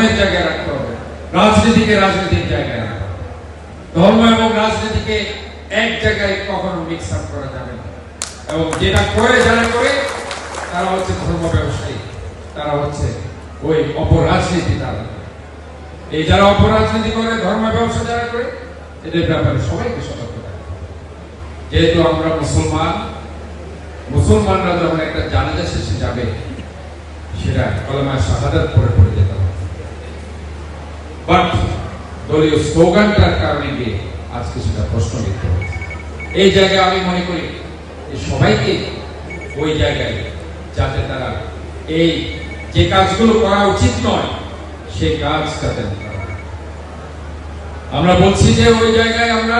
ধর্মের জায়গায় রাখতে হবে, রাজনীতিকে রাজনীতির জায়গায় রাখতে হবে। ধর্ম এবং রাজনীতিকে এক জায়গায় কখনো মিক্স আপ করা যাবে না। এবং যেটা করে যারা করে তারা হচ্ছে ধর্ম ব্যবসায়ী, তারা হচ্ছে ওই অপরাজনীতি। তারা এই যারা অপরাজনীতি করে, ধর্ম ব্যবসা যারা করে, এদের ব্যাপারে সবাইকে সতর্ক থাকতে হবে। যেহেতু আমরা মুসলমানরা যখন একটা জানাজা শেষে যাবে, সেটা কলেমা শাহাদাত পড়ে পড়ে যেতে হবে। বাট দলীয় স্লোগানটার কারণে গিয়ে আজকে সেটা প্রশ্নবিদ্ধ হয়েছে। এই জায়গায় আমি মনে করি সবাইকে ওই জায়গায় যাতে তারা এই যে কাজগুলো করা উচিত নয় সেই কাজ যাতে আমরা বলছি যে ওই জায়গায় আমরা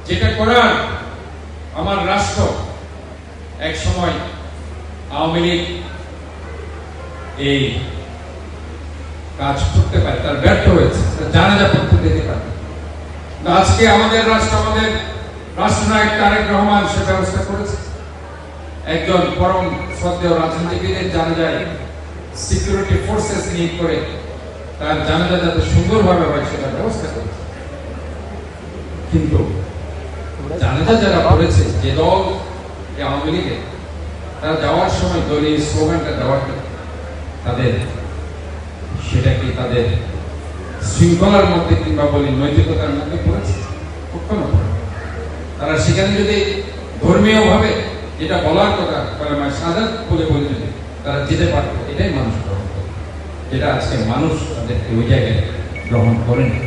যেটা করার, আমার রাষ্ট্র এক সময় আওয়ামী লীগ এই কাজ করতে পারে, তার ব্যর্থ হয়েছে, জানাজা পড়তে দিতে পারে। আজকে আমাদের রাষ্ট্রনায়ক তারেক রহমান সে ব্যবস্থা করেছে। একজন পরম শ্রদ্ধেয় রাজনীতিবিদের জানাজায় সিকিউরিটি ফোর্সেস নিয়োগ করে তার জানাজা যাতে সুন্দরভাবে হয় সেটার ব্যবস্থা করেছে। কিন্তু জানাজা যারা করেছে যে দল আওয়ামী লীগের, তারা যাওয়ার সময় দলীয় স্লোগানটা দেওয়ার তাদের সেটাকে তাদের শৃঙ্খলার মধ্যে কিংবা বলি নৈতিকতার মধ্যে পড়েছে? কখনো তারা সেখানে যদি ধর্মীয় ভাবে যেটা বলার কথা কলেমা শাহাদাত বলে যদি তারা যেতে পারত, এটাই মানুষ গ্রহণ করে, যেটা আজকে মানুষ তাদেরকে ওই জায়গায় গ্রহণ করেনি।